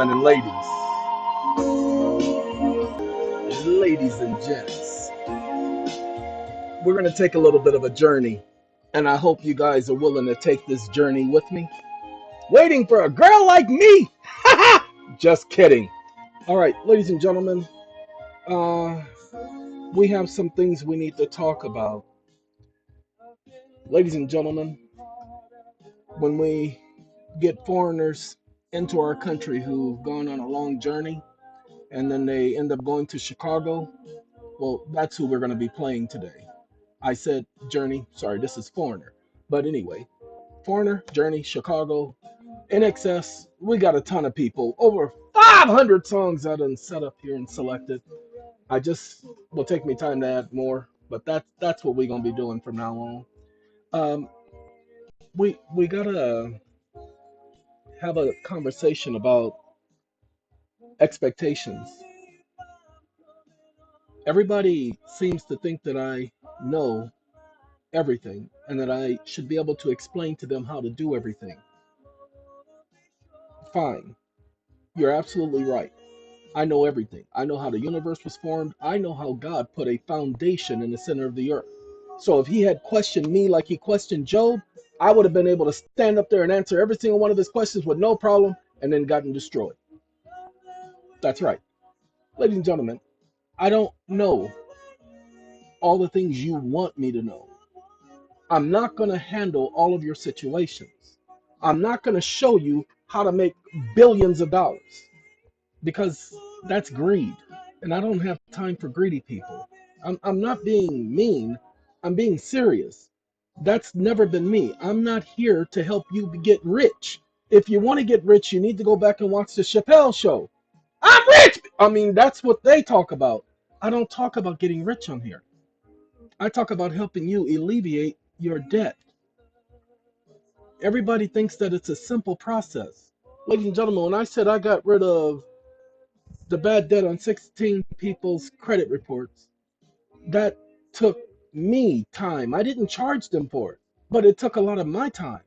gentlemen and ladies and gents, we're going to take a little bit of a journey, and I hope you guys are willing to take this journey with me. Waiting for a girl like me? Just kidding. All right, ladies and gentlemen, uh, we have some things we need to talk about. Ladies and gentlemen, when we get foreigners into our country who've gone on a long journey and then they end up going to Chicago, well, that's who we're going to be playing today. I said Journey, sorry, this is Foreigner. But anyway, Foreigner, Journey, Chicago, in excess, we got a ton of people. Over 500 songs I done set up here and selected. I just will take me time to add more, but that's what we're gonna be doing from now on. Um, we gotta have a conversation about expectations. Everybody seems to think that I know everything and that I should be able to explain to them how to do everything. Fine, you're absolutely right. I know everything. I know how the universe was formed. I know how God put a foundation in the center of the earth. So if he had questioned me like he questioned Job, I would have been able to stand up there and answer every single one of his questions with no problem and then gotten destroyed. That's right. Ladies and gentlemen, I don't know all the things you want me to know. I'm not going to handle all of your situations. I'm not going to show you how to make billions of dollars because that's greed. And I don't have time for greedy people. I'm not being mean, I'm being serious. That's never been me. I'm not here to help you get rich. If you want to get rich, you need to go back and watch the Chappelle show. I'm rich! I mean, that's what they talk about. I don't talk about getting rich on here. I talk about helping you alleviate your debt. Everybody thinks that it's a simple process. Ladies and gentlemen, when I said I got rid of the bad debt on 16 people's credit reports, that took me time. I didn't charge them for it, but it took a lot of my time.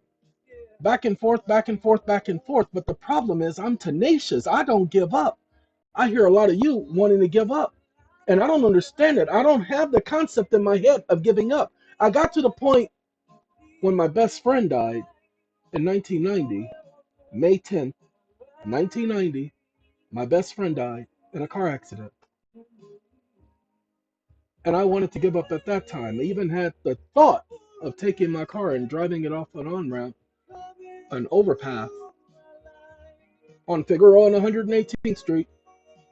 Back and forth, back and forth, back and forth. But the problem is, I'm tenacious. I don't give up. I hear a lot of you wanting to give up, and I don't understand it. I don't have the concept in my head of giving up. I got to the point when my best friend died in 1990, May 10th, 1990. My best friend died in a car accident. And I wanted to give up at that time. I even had the thought of taking my car and driving it off an on ramp, an overpass on Figueroa and 118th Street,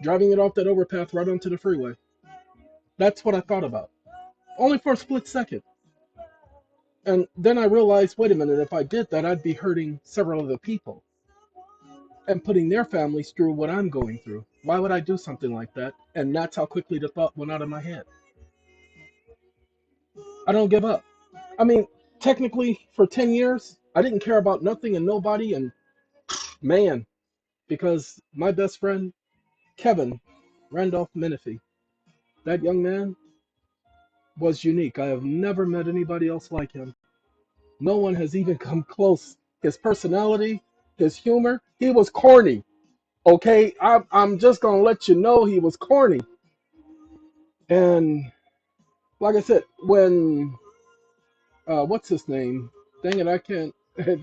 driving it off that overpass right onto the freeway. That's what I thought about, only for a split second. And then I realized, wait a minute, if I did that, I'd be hurting several other people and putting their families through what I'm going through. Why would I do something like that? And that's how quickly the thought went out of my head. I don't give up. I mean, technically, for 10 years, I didn't care about nothing and nobody. And man, because my best friend, Kevin Randolph Menifee, that young man was unique. I have never met anybody else like him. No one has even come close. His personality, his humor, he was corny. Okay, I'm just going to let you know he was corny. And like I said, when, what's his name? Dang it, I can't.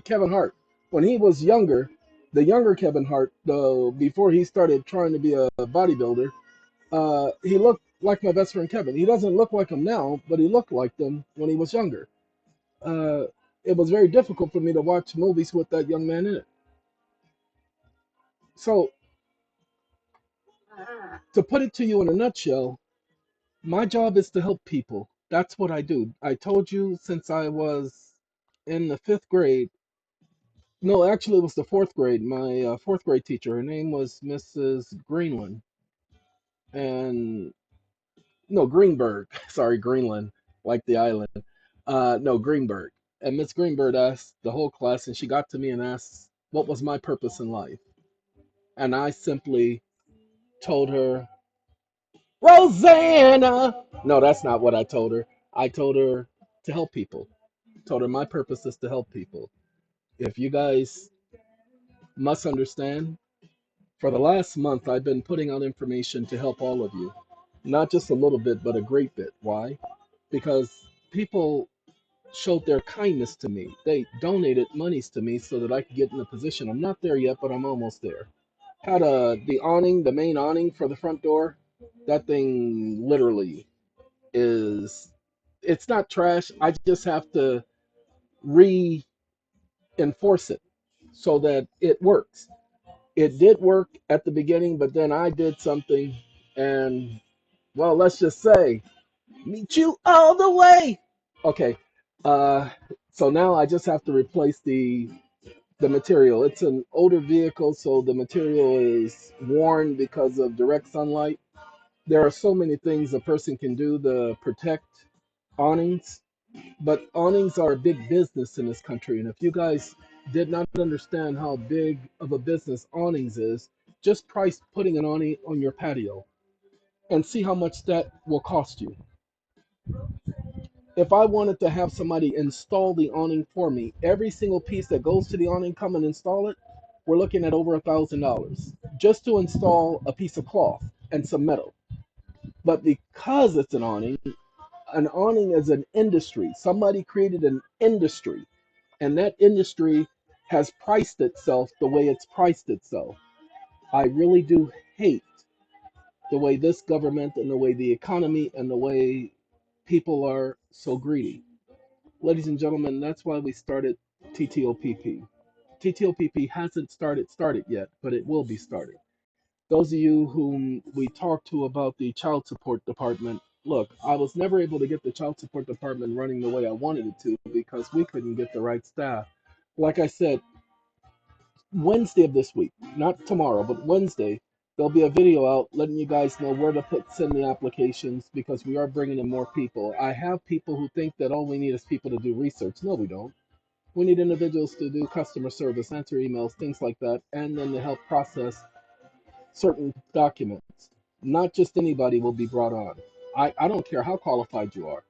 Kevin Hart. When he was younger, the younger Kevin Hart, though, before he started trying to be a bodybuilder, he looked like my best friend Kevin. He doesn't look like him now, but he looked like them when he was younger. Uh, it was very difficult for me to watch movies with that young man in it. So, to put it to you in a nutshell, my job is to help people. That's what I do. I told you since I was in the fifth grade. No, actually, it was the fourth grade. My fourth grade teacher, her name was Mrs. Greenland. And no, Greenberg. Sorry, Greenland, like the island. No, Greenberg. And Miss Greenberg asked the whole class, and she got to me and asked, what was my purpose in life? And I simply told her, Rosanna. No, that's not what I told her. I told her to help people. Told her my purpose is to help people. If you guys must understand, For the last month, I've been putting out information to help all of you. Not just a little bit, but a great bit. Why? Because people showed their kindness to me. They donated monies to me so that I could get in a position. I'm not there yet, but I'm almost there. Had the awning, the main awning for the front door. That thing literally is, it's not trash. I just have to reinforce it so that it works. It did work at the beginning, but then I did something, and well, let's just say, meet you all the way. Okay, uh, so now I just have to replace the material. It's an older vehicle, so the material is worn because of direct sunlight. There are so many things a person can do to protect awnings, but awnings are a big business in this country. And if you guys did not understand how big of a business awnings is, just price putting an awning on your patio and see how much that will cost you. If I wanted to have somebody install the awning for me, every single piece that goes to the awning, come and install it, we're looking at over $1,000 just to install a piece of cloth and some metal. But because it's an awning is an industry. Somebody created an industry, and that industry has priced itself the way it's priced itself. I really do hate the way this government and the way the economy and the way people are so greedy. Ladies and gentlemen, that's why we started TTOPP. TTOPP hasn't started yet, but it will be started. Those of you whom we talked to about the child support department, look, I was never able to get the child support department running the way I wanted it to because we couldn't get the right staff. Like I said, Wednesday of this week, not tomorrow, but Wednesday, there'll be a video out letting you guys know where to send the applications because we are bringing in more people. I have people who think that all we need is people to do research. No, we don't. We need individuals to do customer service, answer emails, things like that, and then to help process certain documents. Not just anybody will be brought on. I don't care how qualified you are.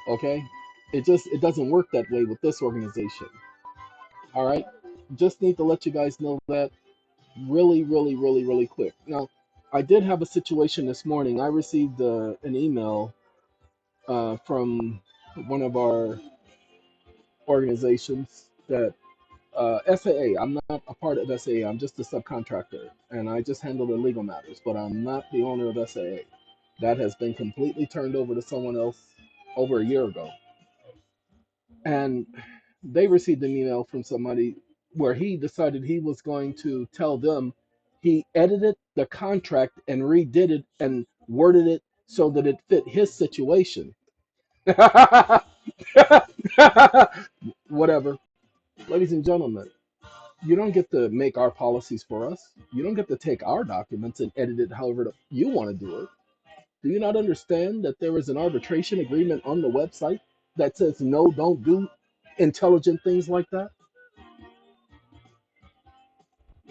Okay? It doesn't work that way with this organization. All right? Just need to let you guys know that really, really, really, really quick. Now, I did have a situation this morning. I received an email from one of our organizations that SAA. I'm not a part of SAA. I'm just a subcontractor, and I just handle the legal matters. But I'm not the owner of SAA. That has been completely turned over to someone else over a year ago. And they received an email from somebody where he decided he was going to tell them he edited the contract and redid it and worded it so that it fit his situation. Whatever. Ladies and gentlemen, you don't get to make our policies for us. You don't get to take our documents and edit it however you want to do it. Do you not understand that there is an arbitration agreement on the website that says no, don't do intelligent things like that?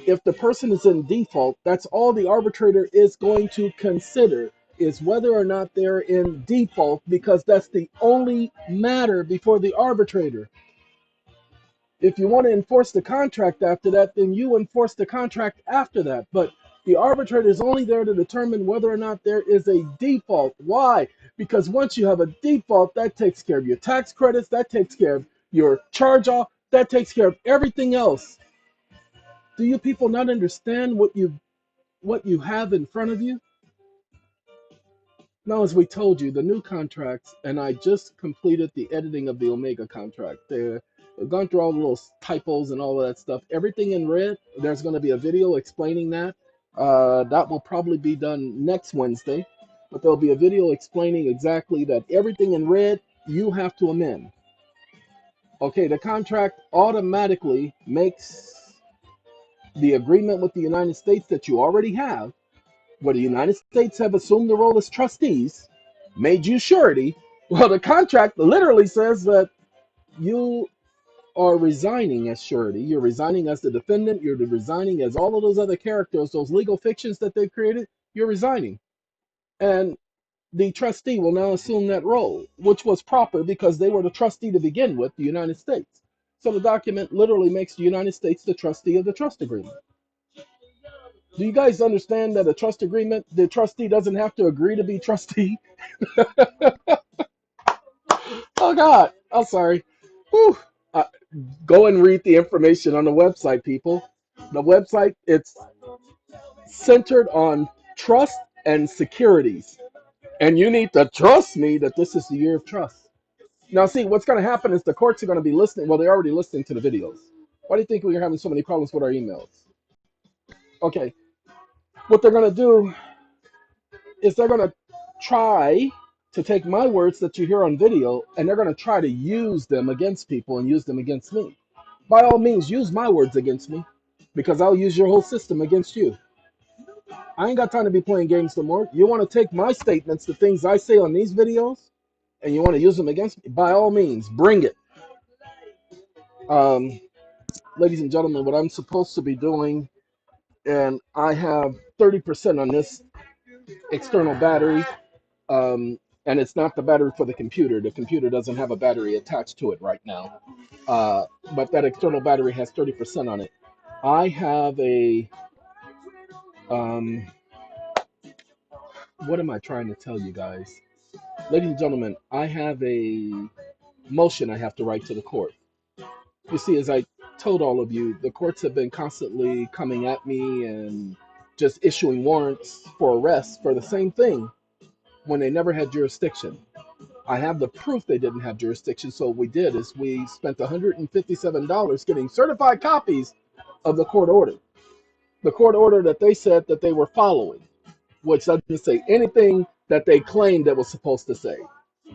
If the person is in default, that's all the arbitrator is going to consider is whether or not they're in default because that's the only matter before the arbitrator. If you want to enforce the contract after that, then you enforce the contract after that. But the arbitrator is only there to determine whether or not there is a default. Why? Because once you have a default, that takes care of your tax credits, that takes care of your charge off, that takes care of everything else. Do you people not understand what you have in front of you? Now, as we told you, the new contracts, and I just completed the editing of the Omega contract. They've gone through all the little typos and all of that stuff. Everything in red, there's going to be a video explaining that. That will probably be done next Wednesday, but there'll be a video explaining exactly that everything in red you have to amend. Okay, the contract automatically makes the agreement with the United States that you already have, where the United States have assumed the role as trustees, made you surety. Well, the contract literally says that you are resigning as surety. You're resigning as the defendant. You're resigning as all of those other characters, those legal fictions that they've created. You're resigning. And the trustee will now assume that role, which was proper because they were the trustee to begin with, the United States. So the document literally makes the United States the trustee of the trust agreement. Do you guys understand that a trust agreement, the trustee doesn't have to agree to be trustee? Oh God, I'm sorry. Whew. Uh, Go and read the information on the website, people. The website, it's centered on trust and securities. And you need to trust me that this is the year of trust. Now, see, what's going to happen is the courts are going to be listening. Well, they're already listening to the videos. Why do you think we're having so many problems with our emails? Okay, what they're going to do is they're going to try to take my words that you hear on video and they're going to try to use them against people and use them against me. By all means, use my words against me because I'll use your whole system against you. I ain't got time to be playing games no more. You want to take my statements, the things I say on these videos, and you want to use them against me? By all means, bring it. Um, Ladies and gentlemen, what I'm supposed to be doing, and I have 30% on this external battery, and it's not the battery for the computer. The computer doesn't have a battery attached to it right now, but that external battery has 30% on it. I have a, um, what am I trying to tell you guys? Ladies and gentlemen, I have a motion I have to write to the court. You see, as I told all of you, the courts have been constantly coming at me and just issuing warrants for arrest for the same thing when they never had jurisdiction. I have the proof they didn't have jurisdiction, so what we did is we spent $157 getting certified copies of the court order. The court order that they said that they were following, which doesn't say anything that they claimed it was supposed to say.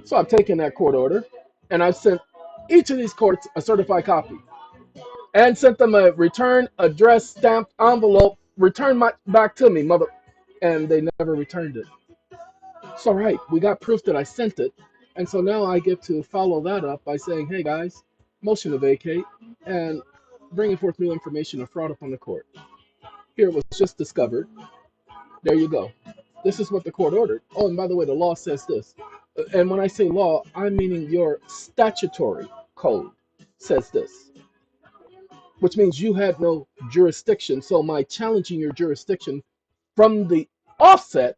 So I've taken that court order and I've sent each of these courts a certified copy and sent them a return address stamped envelope. Return my back to me, mother. And they never returned it. So right, we got proof that I sent it. And so now I get to follow that up by saying, hey guys, motion to vacate and bringing forth new information of fraud upon the court. Here it was just discovered. There you go. This is what the court ordered. Oh, and by the way, the law says this. And when I say law, I'm meaning your statutory code says this, which means you had no jurisdiction. So my challenging your jurisdiction from the offset.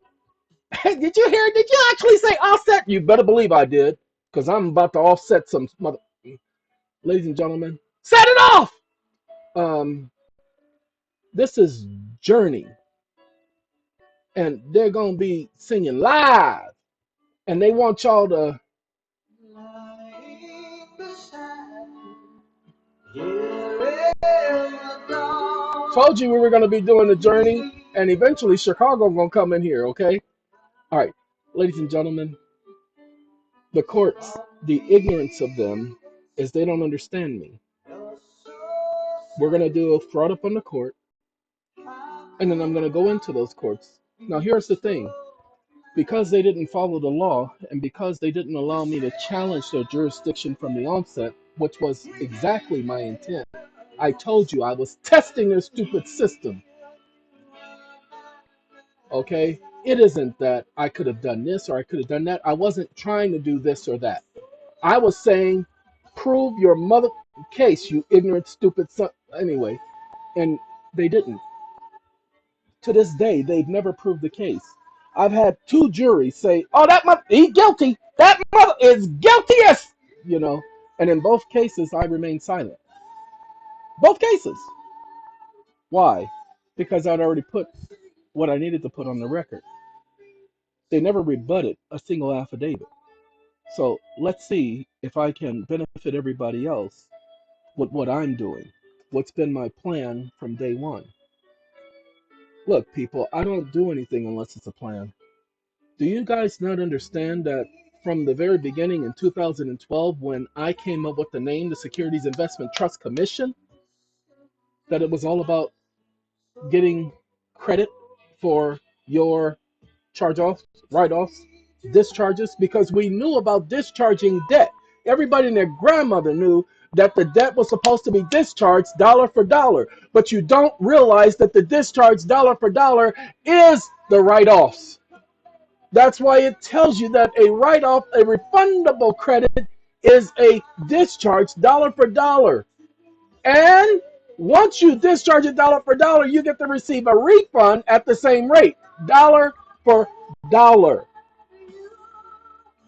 Hey, did you hear? Did you actually say offset? You better believe I did, because I'm about to offset some mother. Ladies and gentlemen, set it off. This is Journey, and they're gonna be singing live, and they want y'all to. Told you we were gonna be doing the Journey, and eventually Chicago gonna come in here. Okay, all right, ladies and gentlemen, the courts, the ignorance of them is they don't understand me. We're going to do a fraud up on the court, and then I'm going to go into those courts. Now, here's the thing. Because they didn't follow the law, and because they didn't allow me to challenge their jurisdiction from the onset, which was exactly my intent, I told you I was testing their stupid system. Okay? It isn't that I could have done this or I could have done that. I wasn't trying to do this or that. I was saying, prove your mother case, you ignorant, stupid son. Anyway, and they didn't. To this day, they've never proved the case. I've had two juries say, "Oh, that mother, he's guilty. That mother is guiltiest," you know. And in both cases, I remained silent. Both cases. Why? Because I'd already put what I needed to put on the record. They never rebutted a single affidavit. So let's see if I can benefit everybody else with what I'm doing. What's been my plan from day one. Look, people, I don't do anything unless it's a plan. Do you guys not understand that from the very beginning in 2012, when I came up with the name, the Securities Investment Trust Commission, that it was all about getting credit for your charge-offs, write-offs, discharges, because we knew about discharging debt. Everybody and their grandmother knew that the debt was supposed to be discharged dollar for dollar, but you don't realize that the discharge dollar for dollar is the write-offs. That's why it tells you that a write-off, a refundable credit, is a discharge dollar for dollar. And Once you discharge it dollar for dollar, you get to receive a refund at the same rate, dollar for dollar.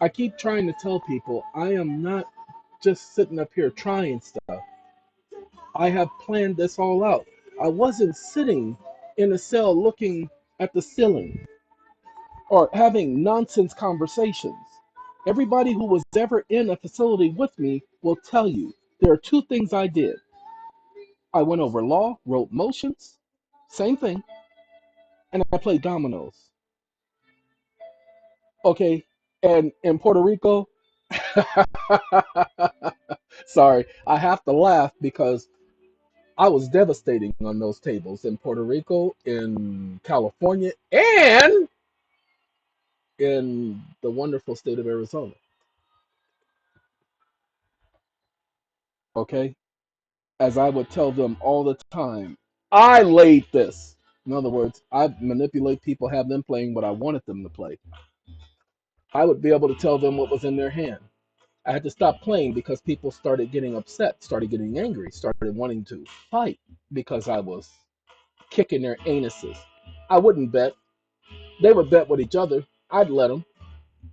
I keep trying to tell people I am not just sitting up here trying stuff. I have planned this all out. I wasn't sitting in a cell looking at the ceiling or having nonsense conversations. Everybody who was ever in a facility with me will tell you there are two things I did. I went over law, wrote motions, same thing, and I played dominoes. Okay, and in Puerto Rico, sorry, I have to laugh because I was devastating on those tables in Puerto Rico, in California, and in the wonderful state of Arizona. Okay, as I would tell them all the time, I laid this. In other words, I manipulate people, have them playing what I wanted them to play. I would be able to tell them what was in their hand. I had to stop playing because people started getting upset, started getting angry, started wanting to fight because I was kicking their anuses. I wouldn't bet. They would bet with each other. I'd let them.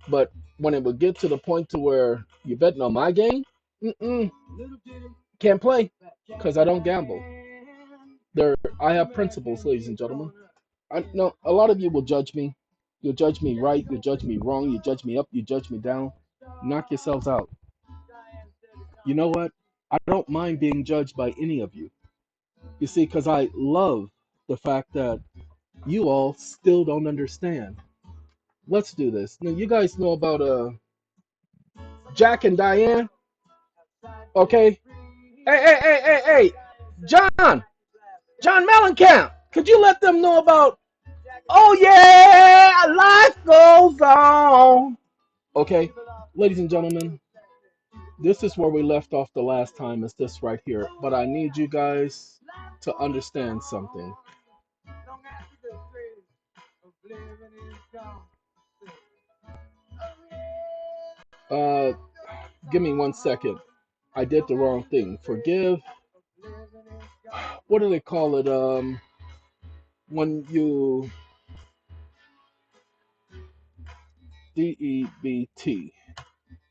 But when it would get to the point to where you betting on my game, mm-mm, can't play because I don't gamble. I have principles, ladies and gentlemen. I know a lot of you will judge me. You'll judge me right. You'll judge me wrong. You judge me up. You judge me down. Knock yourselves out. You know what? I don't mind being judged by any of you. You see, because I love the fact that you all still don't understand. Let's do this. Now, you guys know about Jack and Diane, okay? Hey, John Mellencamp, could you let them know about? Oh yeah, life goes on. Okay, ladies and gentlemen, this is where we left off the last time. Is this right here? But I need you guys to understand something. Uh, Give me 1 second. I did the wrong thing. Forgive. What do they call it? When you DEBT.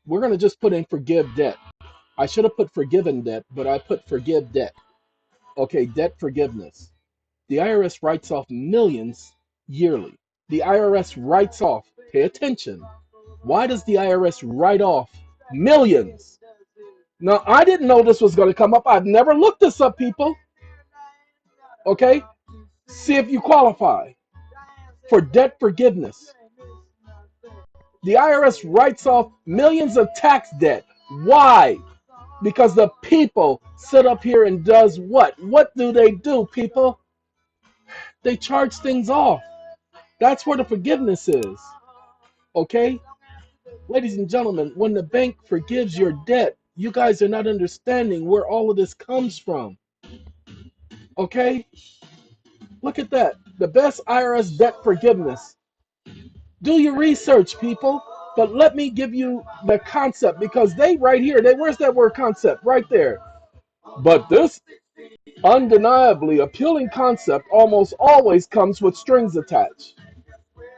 We're gonna just put in forgive debt. I should have put forgiven debt, but I put forgive debt. Okay, debt forgiveness. The IRS writes off millions yearly. The IRS writes off. Pay attention. Why does the IRS write off millions? Now, I didn't know this was going to come up. I've never looked this up, people. Okay? See if you qualify for debt forgiveness. The IRS writes off millions of tax debt. Why? Because the people sit up here and does what? What do, people? They charge things off. That's where the forgiveness is. Okay? Ladies and gentlemen, when the bank forgives your debt, you guys are not understanding where all of this comes from. Okay? Look at that. The best IRS debt forgiveness. Do your research, people. But let me give you the concept because they right here, where's that word concept? Right there. But this undeniably appealing concept almost always comes with strings attached.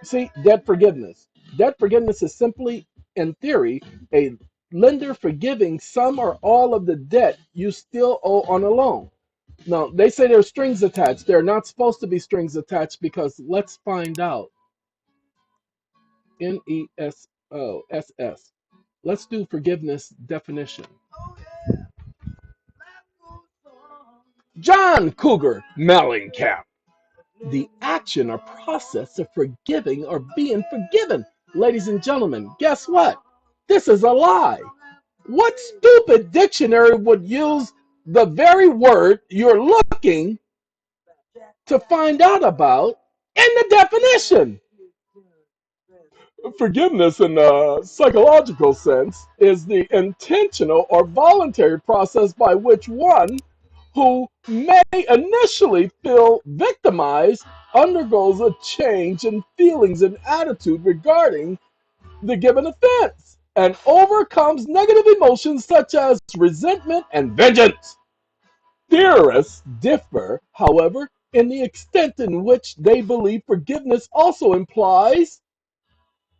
See, debt forgiveness. Debt forgiveness is simply, in theory, a lender forgiving some or all of the debt you still owe on a loan. Now, they say there's strings attached. There are not supposed to be strings attached because let's find out. NESOSS. Let's do forgiveness definition. John Cougar Mellencamp. The action or process of forgiving or being forgiven. Ladies and gentlemen, guess what? This is a lie. What stupid dictionary would use the very word you're looking to find out about in the definition? Forgiveness in a psychological sense is the intentional or voluntary process by which one who may initially feel victimized undergoes a change in feelings and attitude regarding the given offense and overcomes negative emotions such as resentment and vengeance. Theorists differ, however, in the extent in which they believe forgiveness also implies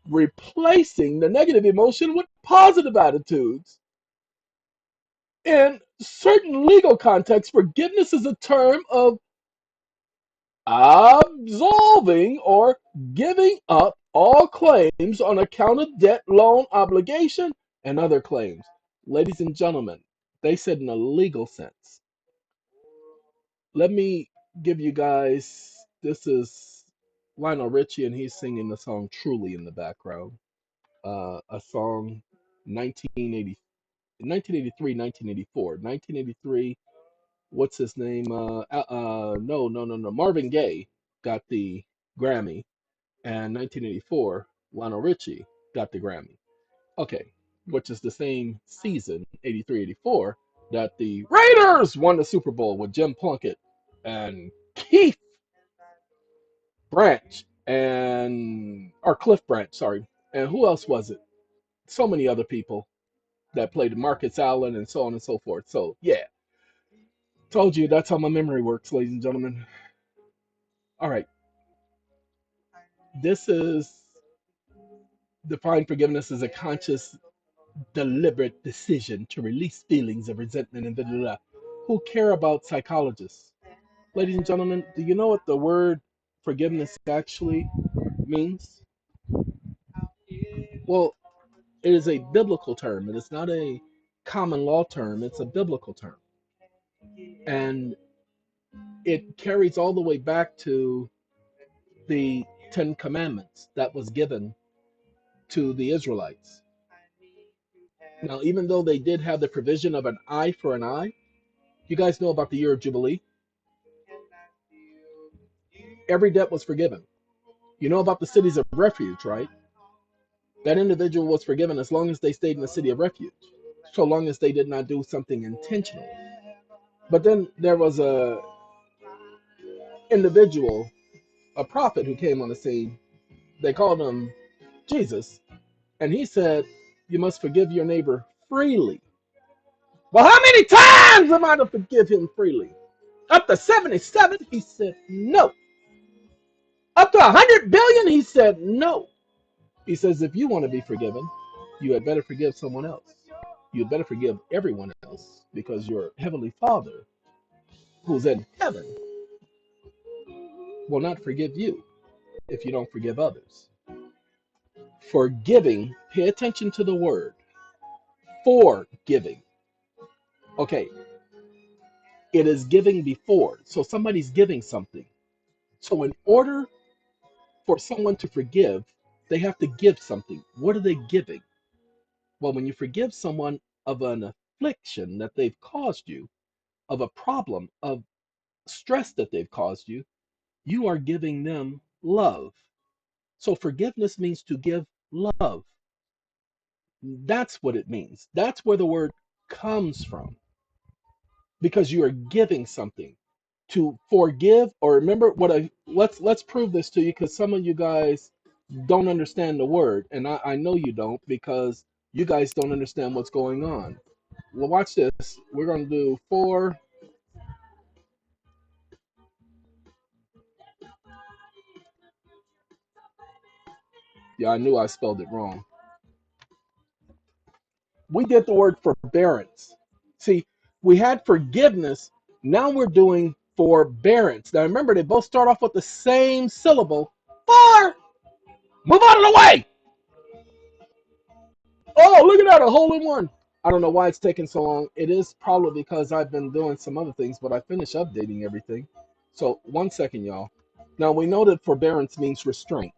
replacing the negative emotion with positive attitudes. In certain legal contexts, forgiveness is a term of absolving or giving up all claims on account of debt, loan, obligation, and other claims. Ladies and gentlemen, they said in a legal sense. Let me give you guys, this is Lionel Richie, and he's singing the song Truly in the background. A song 1980, 1983, 1984. 1983, what's his name? No. Marvin Gaye got the Grammy, and 1984, Lionel Richie got the Grammy. Okay, which is the same season, 83, 84, that the Raiders won the Super Bowl with Jim Plunkett and Keith Branch or Cliff Branch, sorry. And who else was it? So many other people that played Marcus Allen and so on and so forth. So, yeah, told you that's how my memory works, ladies and gentlemen. All right, this is define forgiveness as a conscious, deliberate decision to release feelings of resentment and blah, blah, blah. Who care about psychologists? Ladies and gentlemen, do you know what the word forgiveness actually means? Well, it is a biblical term. It is not a common law term. It's a biblical term. And it carries all the way back to the Ten Commandments that was given to the Israelites. Now, even though they did have the provision of an eye for an eye, you guys know about the year of Jubilee. Every debt was forgiven. You know about the cities of refuge, right? That individual was forgiven as long as they stayed in the city of refuge, so long as they did not do something intentionally. But then there was a individual, a prophet who came on the scene. They called him Jesus, and he said, "You must forgive your neighbor freely." Well, how many times am I to forgive him freely? Up to 77? He said, no. Up to 100 billion? He said, no. He says, if you want to be forgiven, you had better forgive someone else. You had better forgive everyone else because your heavenly Father, who's in heaven, will not forgive you if you don't forgive others. Forgiving, pay attention to the word. Forgiving. Okay, it is giving before. So somebody's giving something. So in order for someone to forgive, they have to give something. What are they giving? Well, when you forgive someone of an affliction that they've caused you, of a problem, of stress that they've caused you, you are giving them love. So forgiveness means to give love. That's what it means. That's where the word comes from because you are giving something. To forgive, or remember what I let's prove this to you because some of you guys don't understand the word, and I know you don't because you guys don't understand what's going on. Well, watch this. We're going to do four. Yeah, I knew I spelled it wrong. We did the word forbearance. See, we had forgiveness. Now we're doing forbearance. Now remember, they both start off with the same syllable. For. Move out of the way. Oh, look at that, a hole in one. I don't know why it's taking so long. It is probably because I've been doing some other things, but I finished updating everything. So 1 second, y'all. Now we know that forbearance means restraint.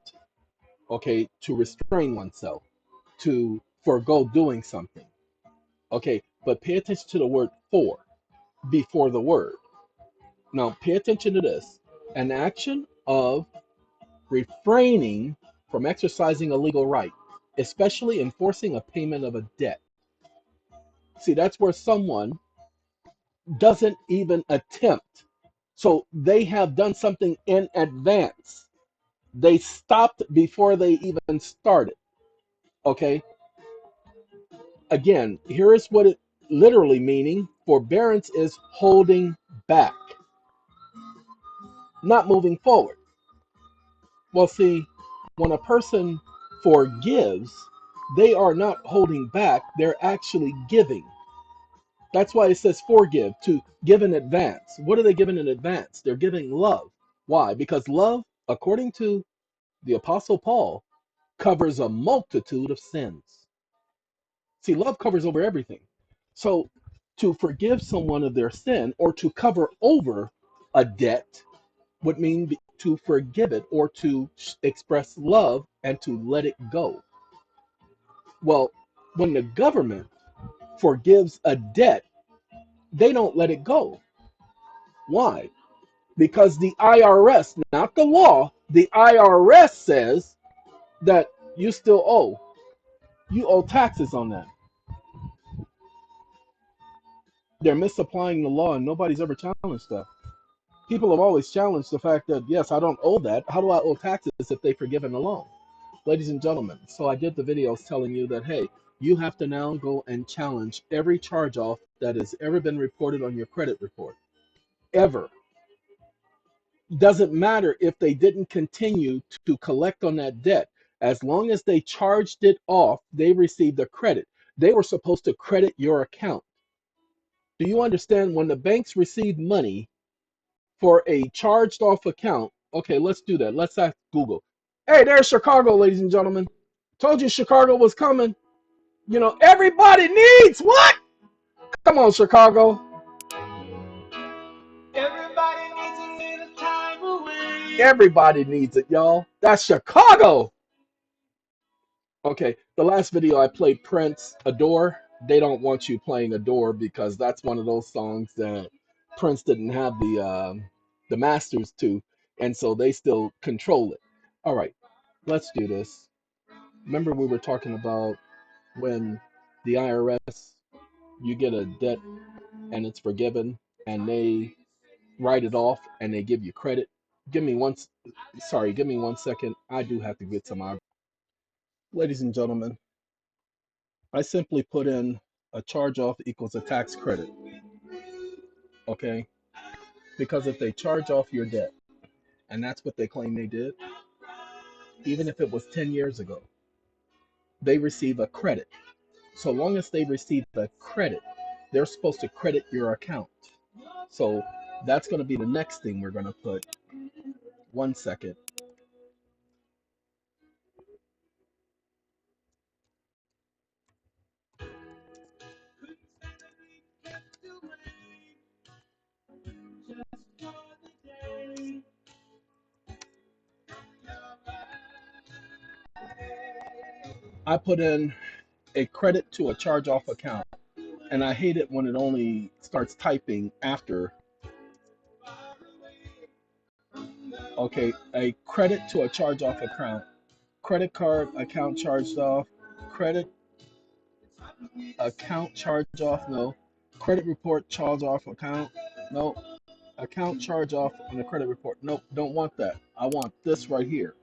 Okay, to restrain oneself, to forego doing something. Okay, but pay attention to the word for before the word. Now pay attention to this. An action of refraining from exercising a legal right, especially enforcing a payment of a debt. See, that's where someone doesn't even attempt. So they have done something in advance. They stopped before they even started. Okay. Again, here is what it literally meaning Forbearance is holding back, not moving forward. Well, see, when a person forgives, they are not holding back, they're actually giving. That's why it says forgive, to give in advance. What are they giving in advance? They're giving love. Why? Because love, according to the Apostle Paul, covers a multitude of sins. See, love covers over everything. So to forgive someone of their sin or to cover over a debt would mean to forgive it or to express love and to let it go. Well, when the government forgives a debt, they don't let it go. Why? Because the IRS, not the law, the IRS says that you still owe. You owe taxes on that. They're misapplying the law and nobody's ever challenged that. People have always challenged the fact that, yes, I don't owe that. How do I owe taxes if they've forgiven the loan? Ladies and gentlemen, so I did the videos telling you that, hey, you have to now go and challenge every charge off that has ever been reported on your credit report. Ever. Doesn't matter if they didn't continue to collect on that debt. As long as they charged it off, they received a credit. They were supposed to credit your account. Do you understand when the banks receive money for a charged off account? Okay, let's do that. Let's ask Google. Hey, there's Chicago, ladies and gentlemen. Told you Chicago was coming. You know, everybody needs what? Come on, Chicago. Everybody needs a little time away. Everybody needs it, y'all. That's Chicago. Okay, the last video I played Prince, Adore. They don't want you playing Adore because that's one of those songs that Prince didn't have the masters to, and so they still control it. All right, let's do this. Remember we were talking about when the IRS, you get a debt and it's forgiven and they write it off and they give you credit. Give me one second. I do have to get some out. Ladies and gentlemen, I simply put in a charge off equals a tax credit. Okay? Because if they charge off your debt, and that's what they claim they did, even if it was 10 years ago, they receive a credit. So long as they receive the credit, they're supposed to credit your account. So that's going to be the next thing we're going to put. One second. I put in a credit to a charge off account. And I hate it when it only starts typing after. Okay, a credit to a charge off account. Credit card account charged off. Credit account charge off, no. Credit report charge off account, no. Account charge off on the credit report, nope, don't want that. I want this right here.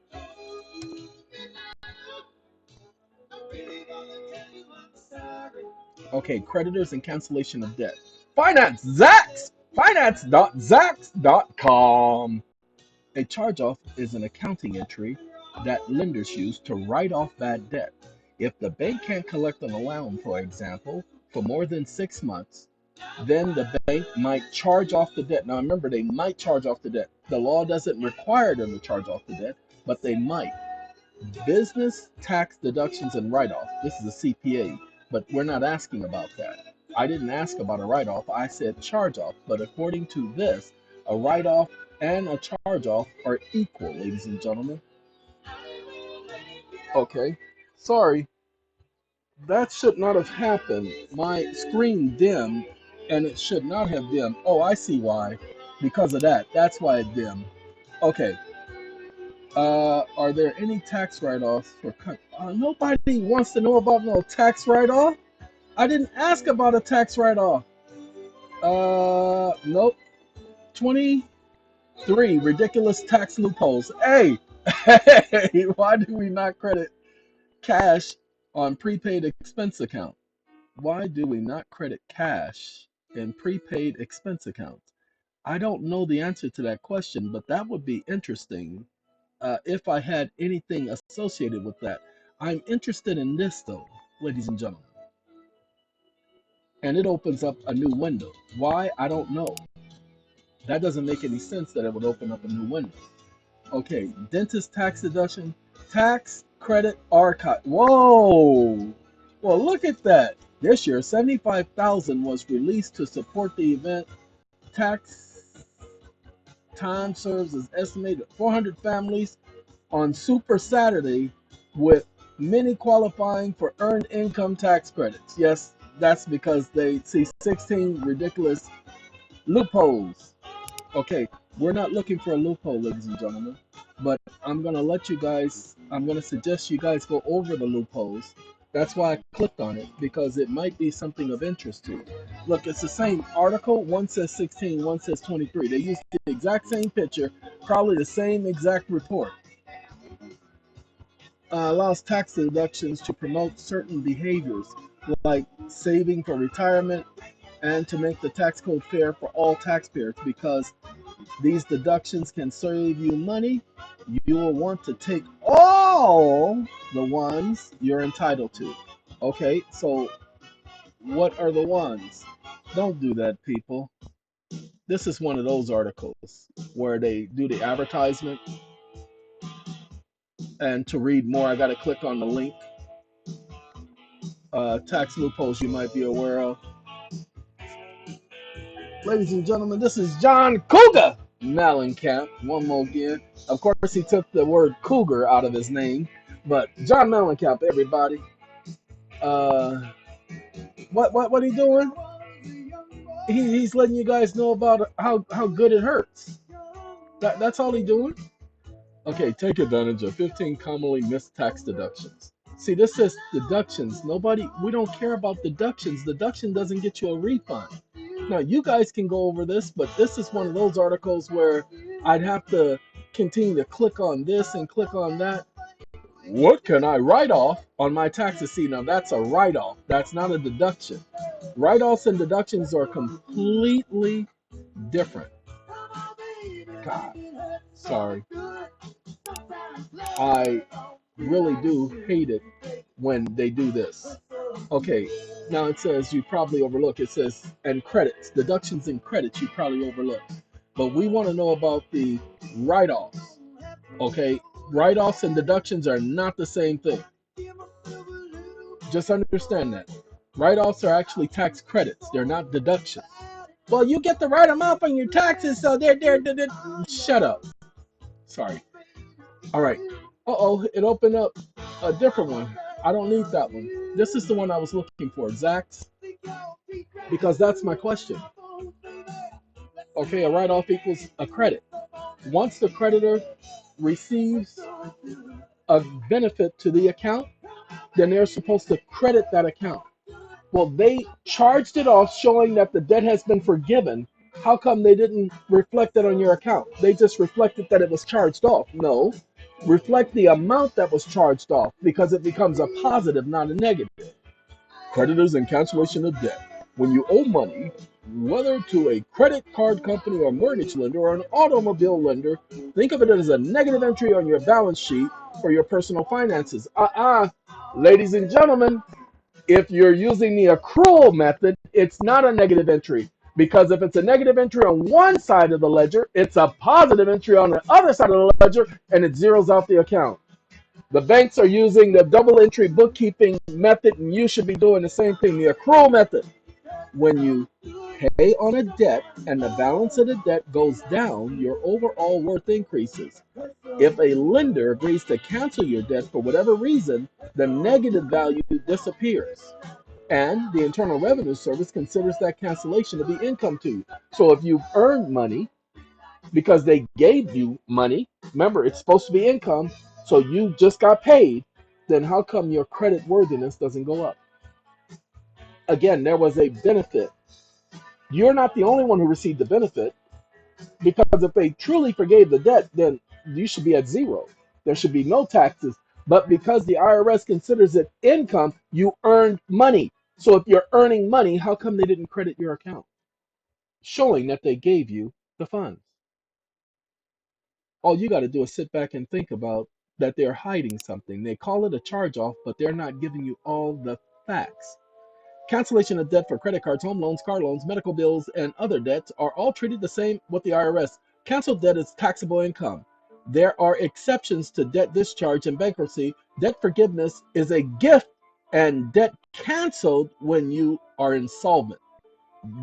Okay, creditors and cancellation of debt. Finance, Zax! Finance.zax.com. A charge off is an accounting entry that lenders use to write off bad debt. If the bank can't collect on a loan, for example, for more than 6 months, then the bank might charge off the debt. Now remember, they might charge off the debt. The law doesn't require them to charge off the debt, but they might. Business tax deductions and write-off. This is a CPA, but we're not asking about that. I didn't ask about a write-off. I said charge-off. But according to this, a write-off and a charge-off are equal, ladies and gentlemen. Okay, sorry. That should not have happened. My screen dimmed, and it should not have dimmed. Oh, I see why. Because of that. That's why it dimmed. Okay. Are there any tax write-offs for nobody wants to know about no tax write-off. I didn't ask about a tax write-off. Nope. 23 ridiculous tax loopholes. Hey, hey, why do we not credit cash on prepaid expense account? Why do we not credit cash in prepaid expense accounts? I don't know the answer to that question, but that would be interesting if I had anything associated with that. I'm interested in this, though, ladies and gentlemen, and it opens up a new window. Why? I don't know. That doesn't make any sense that it would open up a new window. Okay, dentist tax deduction, tax credit archive. Whoa! Well, look at that. This year, 75,000 was released to support the event. Tax time serves as estimated 400 families on Super Saturday, with many qualifying for earned income tax credits. Yes, that's because they see 16 ridiculous loopholes. Okay, we're not looking for a loophole, ladies and gentlemen, but I'm going to suggest you guys go over the loopholes. That's why I clicked on it, because it might be something of interest to you. Look, it's the same article. One says 16, one says 23. They use the exact same picture, probably the same exact report. Allows tax deductions to promote certain behaviors like saving for retirement and to make the tax code fair for all taxpayers. Because these deductions can save you money, you will want to take all the ones you're entitled to. Okay, so what are the ones? Don't do that, people. This is one of those articles where they do the advertisement, and to read more, I got to click on the link. Tax loopholes you might be aware of. Ladies and gentlemen, this is John Cougar Mellencamp. One more again. Of course, he took the word cougar out of his name, but John Mellencamp, everybody. Uh, what he doing? He's letting you guys know about how good it hurts. That's all he doing. Okay, take advantage of 15 commonly missed tax deductions. See, this says deductions. We don't care about deductions. Deduction doesn't get you a refund. Now, you guys can go over this, but this is one of those articles where I'd have to continue to click on this and click on that. What can I write off on my taxes? See, now that's a write-off. That's not a deduction. Write-offs and deductions are completely different. God, sorry. I really do hate it when they do this. Okay, now it says you probably overlook. It says, and credits, deductions and credits you probably overlook. But we want to know about the write-offs. Okay, write-offs and deductions are not the same thing. Just understand that. Write-offs are actually tax credits. They're not deductions. Well, you get the right amount on your taxes, so they're. Shut up. Sorry. All right. Uh-oh, it opened up a different one. I don't need that one. This is the one I was looking for, Zax, because that's my question. Okay, a write-off equals a credit. Once the creditor receives a benefit to the account, then they're supposed to credit that account. Well, they charged it off, showing that the debt has been forgiven. How come they didn't reflect it on your account? They just reflected that it was charged off. No, reflect the amount that was charged off, because it becomes a positive, not a negative. Creditors and cancellation of debt. When you owe money, whether to a credit card company or mortgage lender or an automobile lender, think of it as a negative entry on your balance sheet for your personal finances. Ladies and gentlemen, if you're using the accrual method, it's not a negative entry. Because if it's a negative entry on one side of the ledger, it's a positive entry on the other side of the ledger, and it zeroes out the account. The banks are using the double entry bookkeeping method, and you should be doing the same thing, the accrual method. When you pay on a debt and the balance of the debt goes down, your overall worth increases. If a lender agrees to cancel your debt for whatever reason, the negative value disappears. And the Internal Revenue Service considers that cancellation to be income to you. So if you've earned money because they gave you money, remember, it's supposed to be income, so you just got paid, then how come your credit worthiness doesn't go up? Again, there was a benefit. You're not the only one who received the benefit, because if they truly forgave the debt, then you should be at zero. There should be no taxes. But because the IRS considers it income, you earned money. So if you're earning money, how come they didn't credit your account? showing that they gave you the funds. All you got to do is sit back and think about that they're hiding something. They call it a charge off, but they're not giving you all the facts. Cancellation of debt for credit cards, home loans, car loans, medical bills, and other debts are all treated the same with the IRS. Canceled debt is taxable income. There are exceptions to debt discharge and bankruptcy. Debt forgiveness is a gift, and debt canceled when you are insolvent.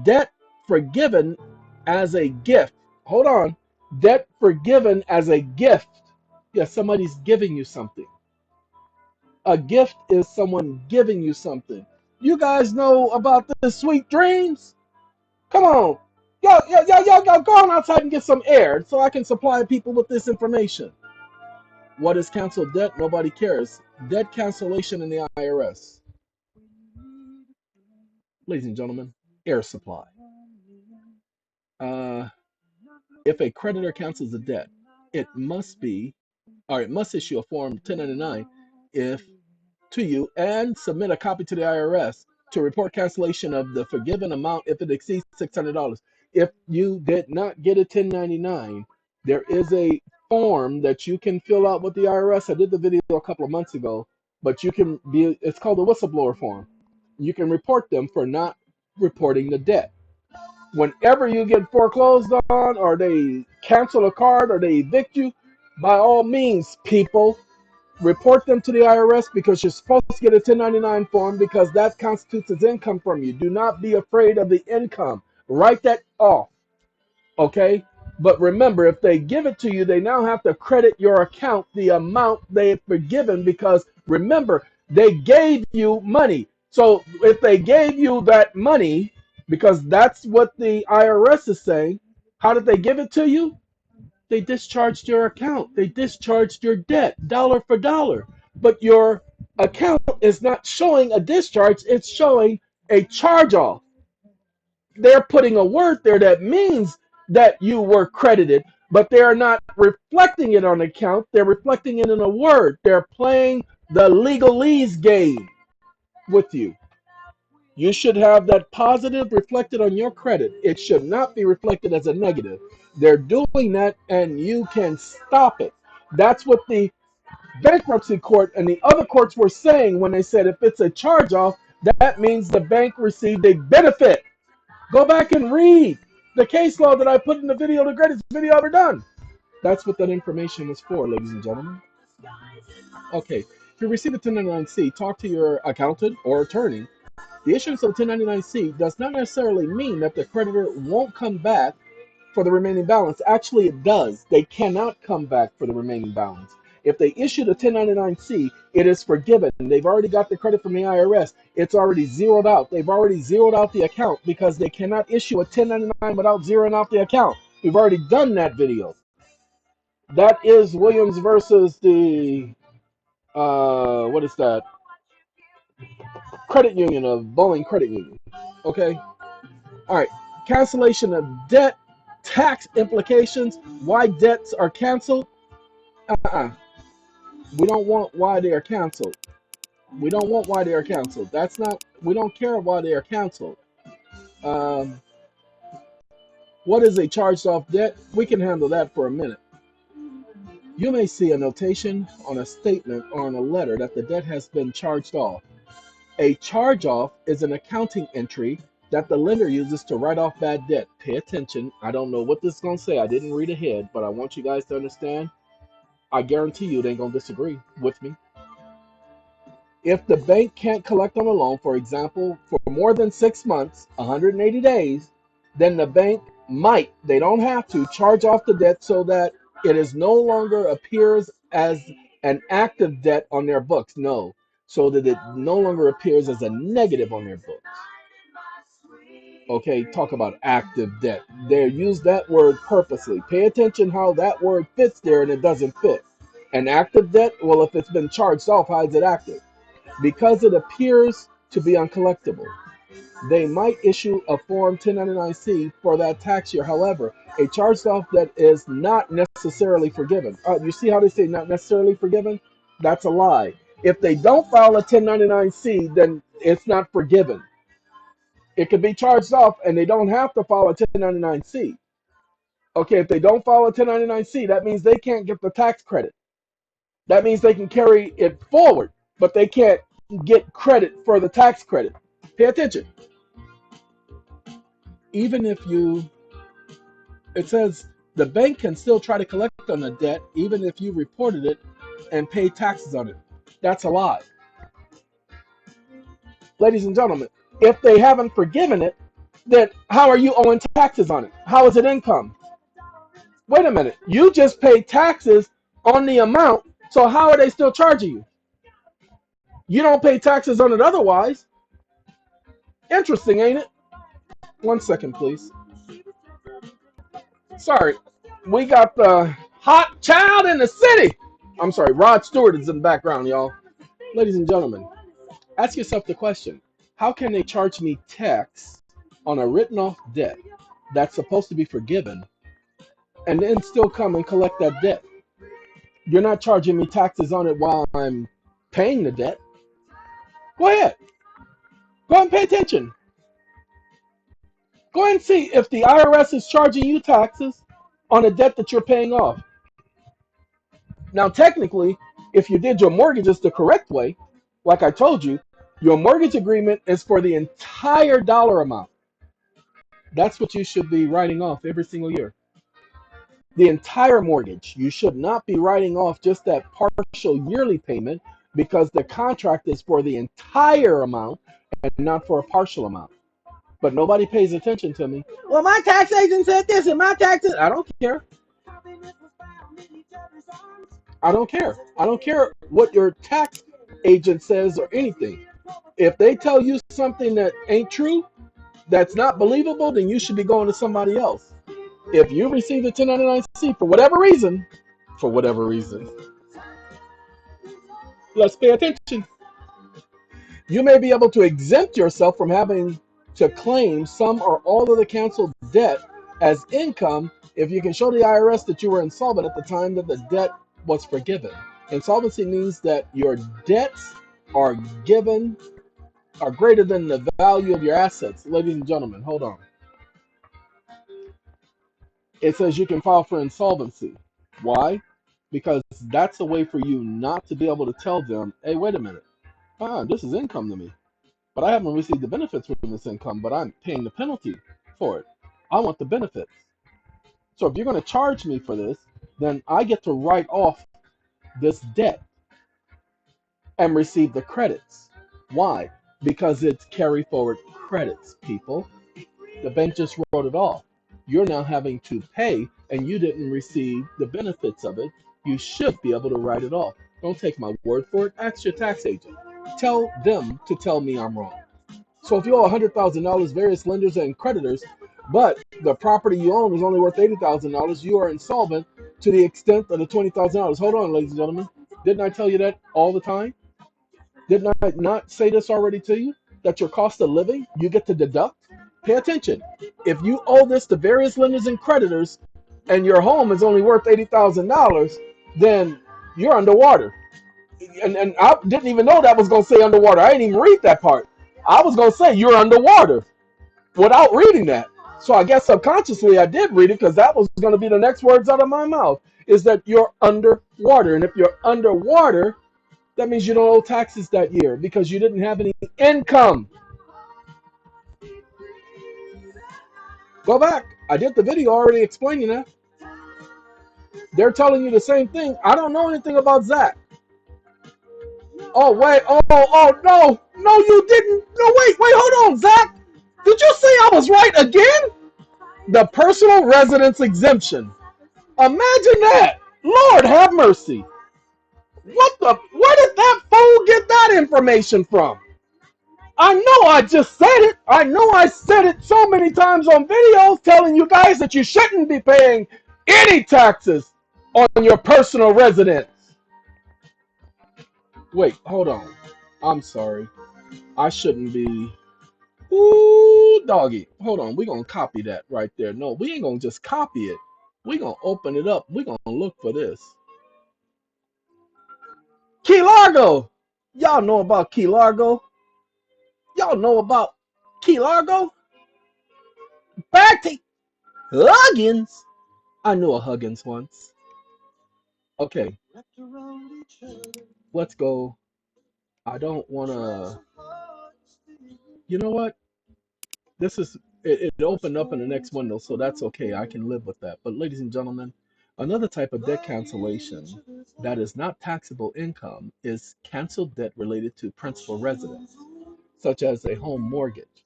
Debt forgiven as a gift. Hold on. Debt forgiven as a gift. Yes, somebody's giving you something. A gift is someone giving you something. You guys know about the sweet dreams? Come on. Yo, go on outside and get some air so I can supply people with this information. What is canceled debt? Nobody cares. Debt cancellation in the IRS. Ladies and gentlemen, air supply. If a creditor cancels a debt, it must issue a form 1099 if to you and submit a copy to the IRS to report cancellation of the forgiven amount if it exceeds $600. If you did not get a 1099, there is a form that you can fill out with the IRS. I did the video a couple of months ago, but it's called the whistleblower form. You can report them for not reporting the debt. Whenever you get foreclosed on, or they cancel a card, or they evict you, by all means, people, report them to the IRS because you're supposed to get a 1099 form because that constitutes as income from you. Do not be afraid of the income. Write that off. Okay? But remember, if they give it to you, they now have to credit your account the amount they've forgiven because remember, they gave you money. So if they gave you that money, because that's what the IRS is saying, how did they give it to you? They discharged your account. They discharged your debt dollar for dollar. But your account is not showing a discharge, it's showing a charge off. They're putting a word there that means that you were credited, but they are not reflecting it on account. They're reflecting it in a word. They're playing the legalese game with you. You should have that positive reflected on your credit. It should not be reflected as a negative. They're doing that and you can stop it. That's what the bankruptcy court and the other courts were saying when they said if it's a charge off, that means the bank received a benefit. Go back and read the case law that I put in the video, the greatest video ever done. That's what that information was for, ladies and gentlemen. Okay, if you receive a 1099-C, talk to your accountant or attorney. The issuance of 1099-C does not necessarily mean that the creditor won't come back for the remaining balance. Actually, it does. They cannot come back for the remaining balance. If they issued a 1099-C, it is forgiven. They've already got the credit from the IRS. It's already zeroed out. They've already zeroed out the account because they cannot issue a 1099 without zeroing out the account. We've already done that video. That is Williams versus the, what is that? Credit union of Bowling Credit Union. Okay? All right. Cancellation of debt, tax implications, why debts are canceled. We don't want why they are canceled. We don't want why they are canceled. That's not, we don't care why they are canceled. Um, what is a charged off debt? We can handle that for a minute. You may see a notation on a statement or on a letter that the debt has been charged off. A charge off is an accounting entry that the lender uses to write off bad debt. Pay attention. I don't know what this is going to say. I didn't read ahead, but I want you guys to understand. I guarantee you they ain't going to disagree with me. If the bank can't collect on a loan, for example, for more than 6 months, 180 days, then the bank might, they don't have to, charge off the debt so that it is no longer appears as an active debt on their books. No, so that it no longer appears as a negative on their books. Okay, talk about active debt. They use that word purposely. Pay attention how that word fits there and it doesn't fit. An active debt, well, if it's been charged off, how is it active? Because it appears to be uncollectible. They might issue a Form 1099-C for that tax year. However, a charged off debt is not necessarily forgiven. You see how they say not necessarily forgiven? That's a lie. If they don't file a 1099-C, then it's not forgiven. It could be charged off, and they don't have to file a 1099-C. Okay, if they don't file a 1099-C, that means they can't get the tax credit. That means they can carry it forward, but they can't get credit for the tax credit. Pay attention. Even if it says the bank can still try to collect on the debt even if you reported it and paid taxes on it. That's a lie. Ladies and gentlemen, if they haven't forgiven it, then how are you owing taxes on it? How is it income? Wait a minute. You just paid taxes on the amount, so how are they still charging you? You don't pay taxes on it otherwise. Interesting, ain't it? 1 second, please. Sorry. We got the hot child in the city. I'm sorry. Rod Stewart is in the background, y'all. Ladies and gentlemen, ask yourself the question, how can they charge me tax on a written off debt that's supposed to be forgiven and then still come and collect that debt? You're not charging me taxes on it while I'm paying the debt. Go ahead. Go ahead and pay attention. Go ahead and see if the IRS is charging you taxes on a debt that you're paying off. Now, technically, if you did your mortgages the correct way, like I told you, your mortgage agreement is for the entire dollar amount. That's what you should be writing off every single year. The entire mortgage. You should not be writing off just that partial yearly payment because the contract is for the entire amount and not for a partial amount. But nobody pays attention to me. Well, my tax agent said this and my taxes. I don't care. I don't care. I don't care what your tax agent says or anything. If they tell you something that ain't true, that's not believable, then you should be going to somebody else. If you receive the 1099-C for whatever reason, let's pay attention. You may be able to exempt yourself from having to claim some or all of the canceled debt as income if you can show the IRS that you were insolvent at the time that the debt was forgiven. Insolvency means that your debts are greater than the value of your assets. Ladies and gentlemen, hold on. It says you can file for insolvency. Why? Because that's a way for you not to be able to tell them, hey, wait a minute, this is income to me, but I haven't received the benefits from this income, but I'm paying the penalty for it. I want the benefits. So if you're going to charge me for this, then I get to write off this debt and receive the credits. Why? Because it's carry forward credits, people. The bank just wrote it off. You're now having to pay and you didn't receive the benefits of it. You should be able to write it off. Don't take my word for it. Ask your tax agent. Tell them to tell me I'm wrong. So if you owe $100,000, various lenders and creditors, but the property you own is only worth $80,000, you are insolvent to the extent of the $20,000. Hold on, ladies and gentlemen. Didn't I tell you that all the time? Didn't I not say this already to you? That your cost of living, you get to deduct? Pay attention. If you owe this to various lenders and creditors and your home is only worth $80,000, then you're underwater. And I didn't even know that was going to say underwater. I didn't even read that part. I was going to say you're underwater without reading that. So I guess subconsciously I did read it because that was going to be the next words out of my mouth, is that you're underwater. And if you're underwater, that means you don't owe taxes that year because you didn't have any income. Go back. I did the video already explaining that. They're telling you the same thing. I don't know anything about Zach. Oh, wait. Oh, no. No, you didn't. No, wait, hold on, Zach. Did you say I was right again? The personal residence exemption. Imagine that. Lord have mercy. Where did that fool get that information from? I know I just said it. I know I said it so many times on videos telling you guys that you shouldn't be paying any taxes on your personal residence. Wait, hold on. I'm sorry. I shouldn't be. Ooh, doggy. Hold on. We're going to copy that right there. No, we ain't going to just copy it. We're going to open it up. We're going to look for this. Key Largo. Y'all know about Key Largo. Y'all know about Key Largo? Back to Huggins. I knew a Huggins once. Okay, let's go. I don't want to. You know what? This is it opened up in the next window, so that's okay. I can live with that. But ladies and gentlemen, another type of debt cancellation that is not taxable income is canceled debt related to principal residence, such as a home mortgage.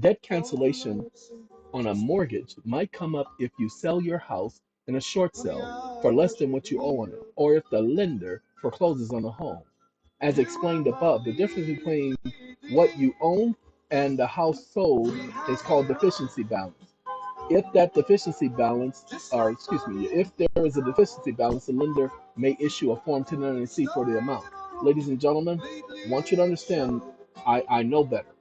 Debt cancellation on a mortgage might come up if you sell your house in a short sale for less than what you owe on it, or if the lender forecloses on the home. As explained above, the difference between what you own and the house sold is called deficiency balance. If that deficiency balance, or excuse me, if there is a deficiency balance, the lender may issue a Form 1099-C for the amount. Ladies and gentlemen, I want you to understand, I know better.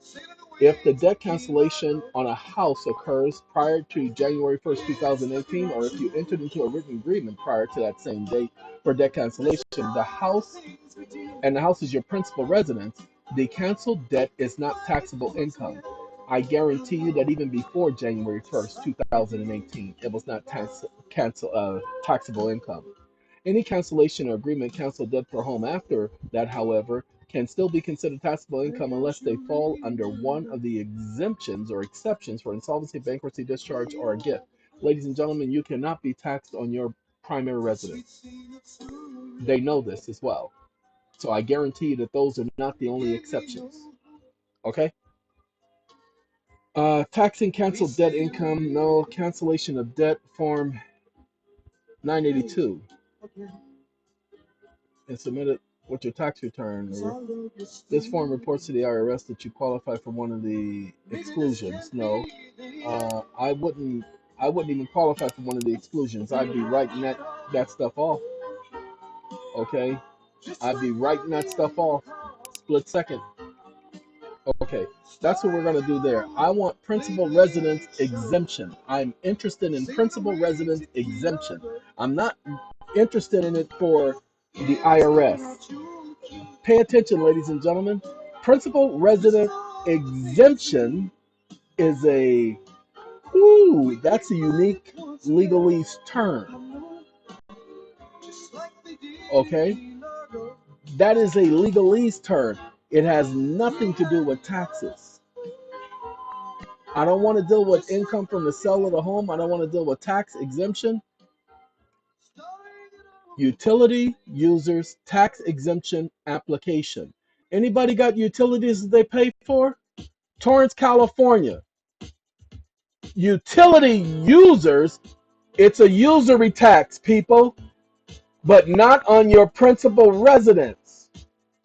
If the debt cancellation on a house occurs prior to January 1st, 2018, or if you entered into a written agreement prior to that same date for debt cancellation, the house is your principal residence, the canceled debt is not taxable income. I guarantee you that even before January 1st, 2018, it was not taxable income. Any cancellation or agreement canceled debt for home after that, however, can still be considered taxable income unless they fall under one of the exemptions or exceptions for insolvency, bankruptcy, discharge, or a gift. Ladies and gentlemen, you cannot be taxed on your primary residence. They know this as well. So I guarantee you that those are not the only exceptions. Okay? Taxing canceled debt income, no. Cancellation of debt, Form 982. And submit it with your tax return. This form reports to the IRS that you qualify for one of the exclusions. No, I wouldn't. I wouldn't even qualify for one of the exclusions. I'd be writing that stuff off. Okay, I'd be writing that stuff off. Split second. Okay, that's what we're gonna do there. I want principal residence exemption. I'm interested in principal residence exemption. I'm not interested in it for the IRS. Pay attention, ladies and gentlemen. Principal resident exemption is that's a unique legalese term. Okay? That is a legalese term. It has nothing to do with taxes. I don't want to deal with income from the sale of the home. I don't want to deal with tax exemption. Utility users tax exemption application. Anybody got utilities that they pay for? Torrance, California. Utility users, it's a usury tax, people, but not on your principal residence.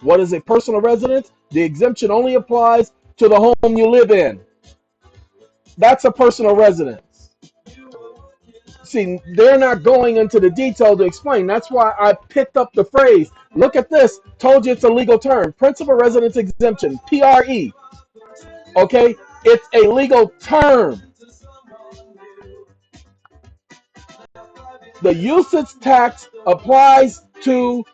What is a personal residence? The exemption only applies to the home you live in. That's a personal residence. See, they're not going into the detail to explain. That's why I picked up the phrase. Look at this. Told you it's a legal term. Principal residence exemption, PRE. Okay? It's a legal term. The usage tax applies to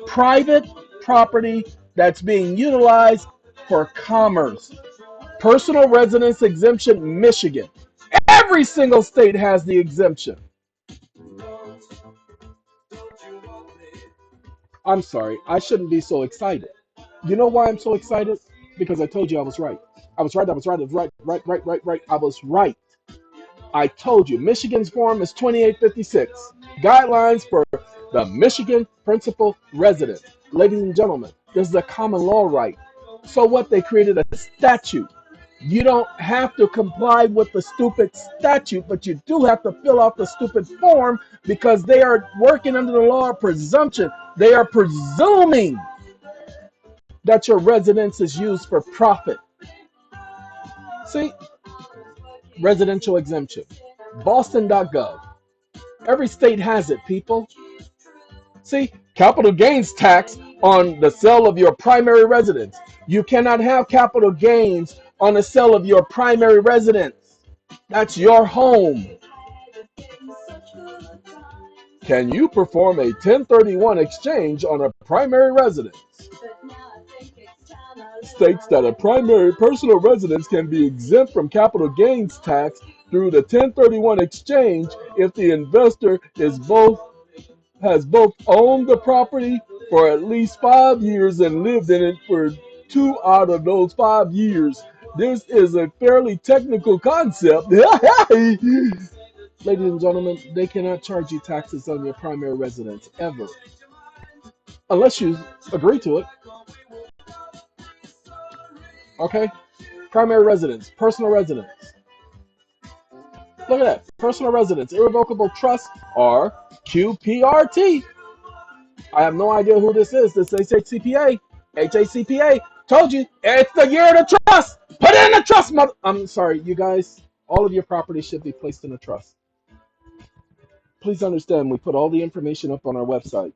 private property that's being utilized for commerce. Personal residence exemption, Michigan. Every single state has the exemption. I'm sorry, I shouldn't be so excited. You know why I'm so excited? Because I told you I was right. I was right, I was right, I was right. I was right. I told you, Michigan's form is 2856. Guidelines for the Michigan principal resident. Ladies and gentlemen, this is a common law right. So what? They created a statute. You don't have to comply with the stupid statute, but you do have to fill out the stupid form because they are working under the law of presumption. They are presuming that your residence is used for profit. See? Residential exemption. Boston.gov. Every state has it, people. See, capital gains tax on the sale of your primary residence. You cannot have capital gains on the sale of your primary residence. That's your home. Can you perform a 1031 exchange on a primary residence? states that a primary personal residence can be exempt from capital gains tax through the 1031 exchange if the investor is both has both owned the property for at least 5 years and lived in it for 2 out of those 5 years. This is a fairly technical concept. Ladies and gentlemen, they cannot charge you taxes on your primary residence ever, unless you agree to it. Okay? Primary residence, personal residence. Look at that. Personal residence, irrevocable trust, or QPRT. I have no idea who this is. This HHCPA. HACPA. Told you, it's the year of the trust. Put it in the trust, mother. I'm sorry, you guys. All of your property should be placed in a trust. Please understand, we put all the information up on our website.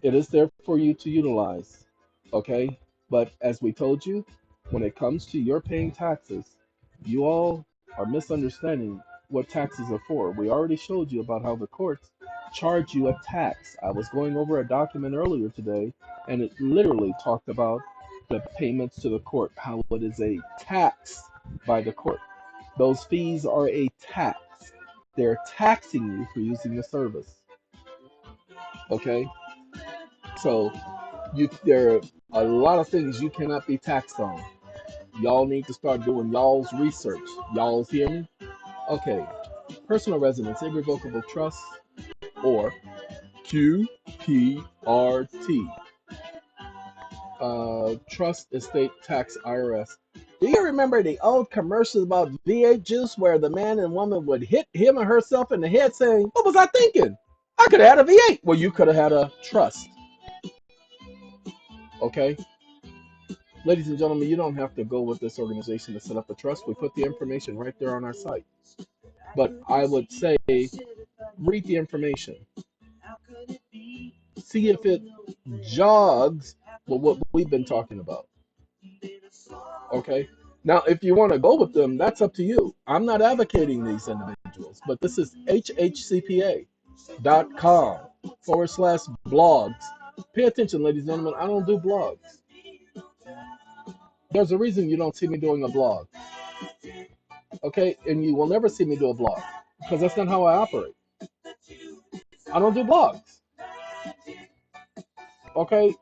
It is there for you to utilize. Okay? But as we told you, when it comes to your paying taxes, you all are misunderstanding what taxes are for. We already showed you about how the courts charge you a tax. I was going over a document earlier today, and it literally talked about the payments to the court, how it is a tax by the court. Those fees are a tax. They're taxing you for using the service. Okay? So there are a lot of things you cannot be taxed on. Y'all need to start doing y'all's research. Y'all's hear me? Okay. Personal residence, irrevocable trust, or QPRT. Trust Estate Tax IRS. Do you remember the old commercials about V8 juice where the man and woman would hit him or herself in the head saying, "What was I thinking? I could have had a V8." Well, you could have had a trust. Okay? Ladies and gentlemen, you don't have to go with this organization to set up a trust. We put the information right there on our site. But I would say read the information. See if it jogs with what we've been talking about. Okay? Now, if you want to go with them, that's up to you. I'm not advocating these individuals, but this is hhcpa.com/blogs. Pay attention, ladies and gentlemen. I don't do blogs. There's a reason you don't see me doing a blog. Okay? And you will never see me do a blog because that's not how I operate. I don't do blogs. Okay?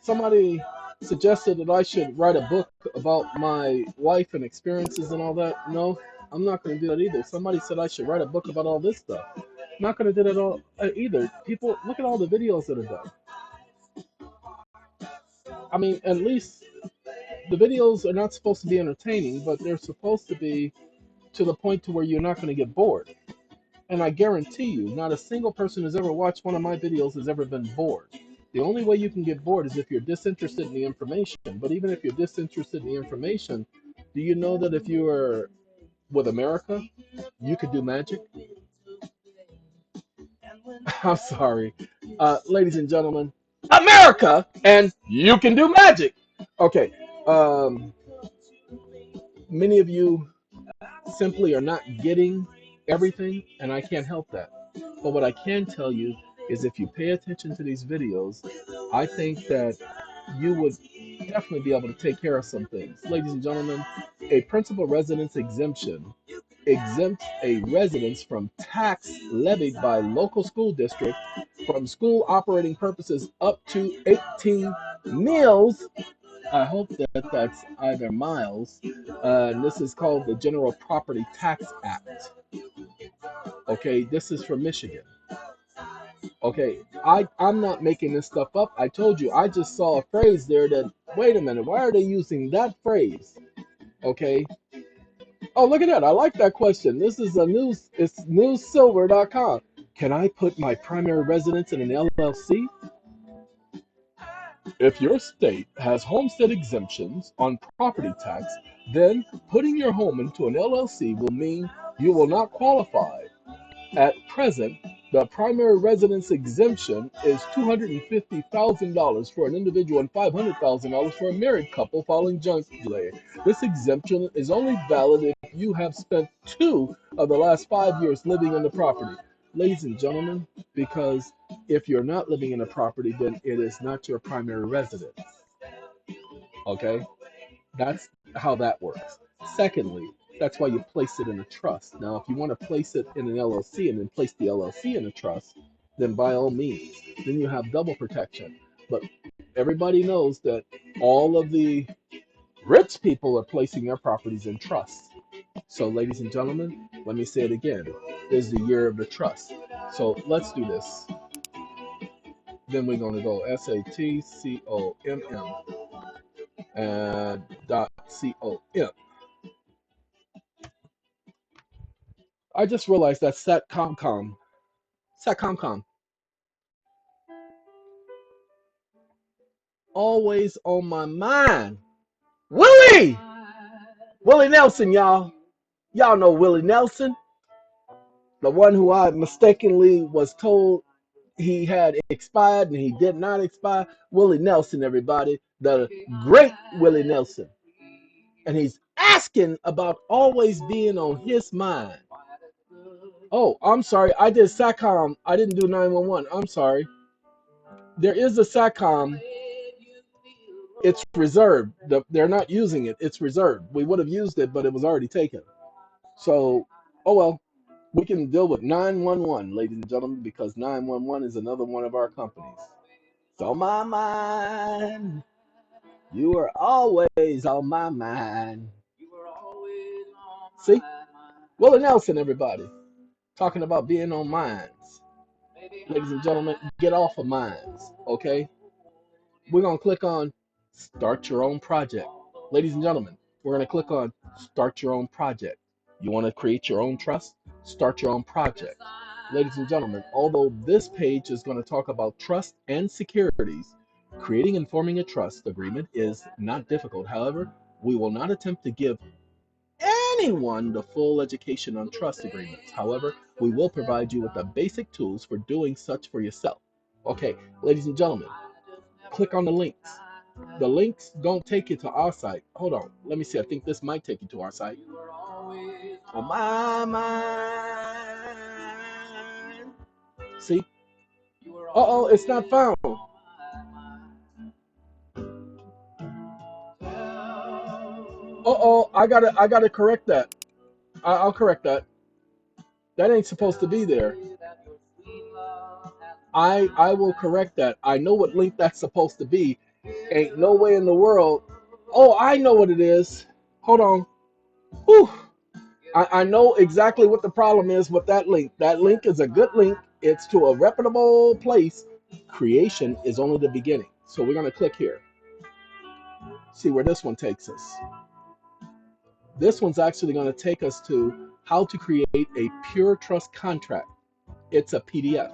Somebody suggested that I should write a book about my life and experiences and all that. No, I'm not going to do that either. Somebody said I should write a book about all this stuff. I'm not going to do that all either. People, look at all the videos that are done. I mean, at least the videos are not supposed to be entertaining, but they're supposed to be to the point to where you're not going to get bored. And I guarantee you, not a single person who's ever watched one of my videos has ever been bored. The only way you can get bored is if you're disinterested in the information. But even if you're disinterested in the information, do you know that if you were with America, you could do magic? I'm sorry. Ladies and gentlemen, America, and you can do magic. Okay. Um, Many of you simply are not getting everything, and I can't help that. But what I can tell you is if you pay attention to these videos, I think that you would definitely be able to take care of some things. Ladies and gentlemen, a principal residence exemption exempts a residence from tax levied by local school district from school operating purposes up to 18 meals. I hope that that's either miles. And this is called the General Property Tax Act. Okay, this is from Michigan. Okay, I'm not making this stuff up. I told you, I just saw a phrase there that, wait a minute, why are they using that phrase? Okay. Oh, look at that. I like that question. This is it's newsilver.com. Can I put my primary residence in an LLC? If your state has homestead exemptions on property tax, then putting your home into an LLC will mean you will not qualify. At present, the primary residence exemption is $250,000 for an individual and $500,000 for a married couple following joint delay. This exemption is only valid if you have spent 2 of the last 5 years living on the property. Ladies and gentlemen, because if you're not living in a property, then it is not your primary residence. Okay? That's how that works. Secondly, that's why you place it in a trust. Now, if you want to place it in an LLC and then place the LLC in a trust, then by all means, then you have double protection. But everybody knows that all of the rich people are placing their properties in trusts. So, ladies and gentlemen, let me say it again. This is the year of the trust. So let's do this. Then we're going to go SATCOMM and .com. I just realized that satcomcom, always on my mind. Willie Nelson, y'all. Y'all know Willie Nelson, the one who I mistakenly was told he had expired and he did not expire. Willie Nelson, everybody, the great Willie Nelson. And he's asking about always being on his mind. Oh, I'm sorry. I did SATCOM. I didn't do 911. I'm sorry. There is a SATCOM. It's reserved. They're not using it. It's reserved. We would have used it, but it was already taken. So, oh well. We can deal with 911, ladies and gentlemen, because 911 is another one of our companies. It's on my mind. You are always on my mind. See? Willie Nelson, everybody. Talking about being on minds. Ladies and gentlemen, get off of minds, okay? We're going to click on Start Your Own Project. Ladies and gentlemen, we're going to click on Start Your Own Project. You want to create your own trust? Start your own project. Ladies and gentlemen, although this page is going to talk about trust and securities, creating and forming a trust agreement is not difficult. However, we will not attempt to give anyone the full education on trust agreements. However, we will provide you with the basic tools for doing such for yourself. Okay, ladies and gentlemen, click on the links. The links don't take you to our site. Hold on, let me see. I think this might take you to our site. Oh my. See? Uh-oh, it's not found. Uh-oh, I gotta correct that. I'll correct that. That ain't supposed to be there. I will correct that. I know what link that's supposed to be. Ain't no way in the world. Oh, I know what it is. Hold on. Whew. I know exactly what the problem is with that link. That link is a good link. It's to a reputable place. Creation is only the beginning. So we're going to click here. See where this one takes us. This one's actually going to take us to how to create a pure trust contract. It's a PDF.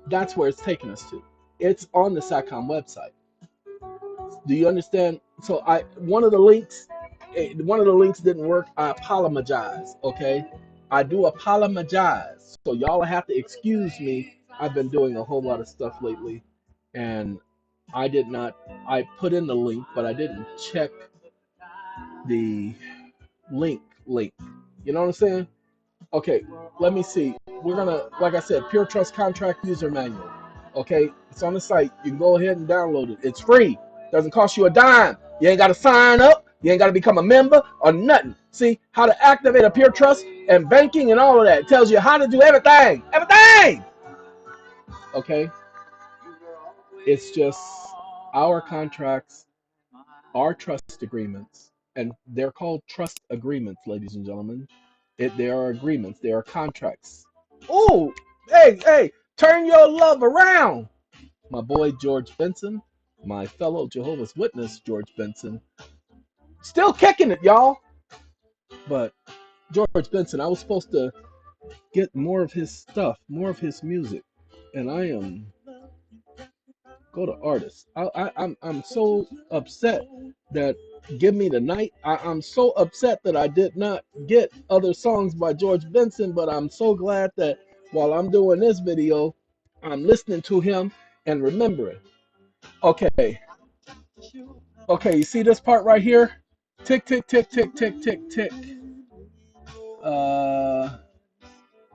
That's where it's taking us to. It's on the SATCOM website. Do you understand? So one of the links didn't work. I apologize. Okay, I do apologize. So y'all have to excuse me. I've been doing a whole lot of stuff lately, and I did not. I put in the link, but I didn't check the link. You know what I'm saying? Okay, let me see. We're gonna, like I said, Pure Trust Contract User Manual. Okay, it's on the site. You can go ahead and download it. It's free. Doesn't cost you a dime. You ain't got to sign up. You ain't got to become a member or nothing. See how to activate a Pure Trust and banking and all of that. It tells you how to do everything. Everything. Okay. It's just our contracts, our trust agreements, and they're called trust agreements, ladies and gentlemen. There are agreements. There are contracts. Oh, hey, turn your love around. My boy George Benson, my fellow Jehovah's Witness George Benson, still kicking it, y'all. But George Benson, I was supposed to get more of his stuff, more of his music, and I am go to artists. I'm so upset that Give Me the Night. I'm so upset that I did not get other songs by George Benson, but I'm so glad that while I'm doing this video, I'm listening to him and remembering. Okay, you see this part right here? Tick, tick, tick, tick, tick, tick, tick.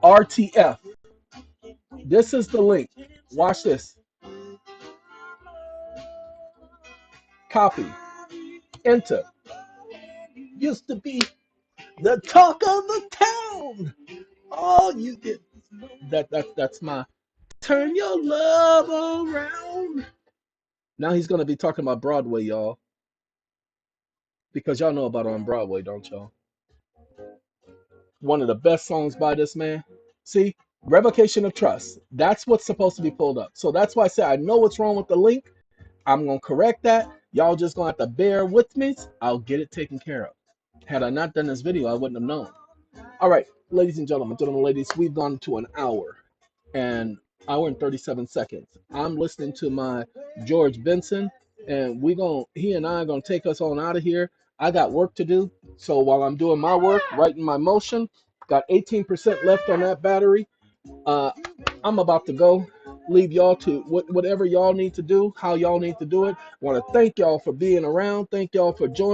RTF. This is the link. Watch this. Copy. Enter. Used to be the talk of the town. Oh, you get that's my turn your love around. Now he's gonna be talking about Broadway, y'all, because y'all know about on Broadway, don't y'all? One of the best songs by this man. See, revocation of trust. That's what's supposed to be pulled up. So that's why I say I know what's wrong with the link. I'm gonna correct that. Y'all just gonna have to bear with me. I'll get it taken care of. Had I not done this video, I wouldn't have known. All right, ladies and gentlemen, ladies, we've gone to an hour and 37 seconds. I'm listening to my George Benson, and he and I are gonna take us on out of here. I got work to do, so while I'm doing my work, writing my motion, got 18% left on that battery. Uh, I'm about to go. Leave y'all to whatever y'all need to do, how y'all need to do it. Want to thank y'all for being around. Thank y'all for joining.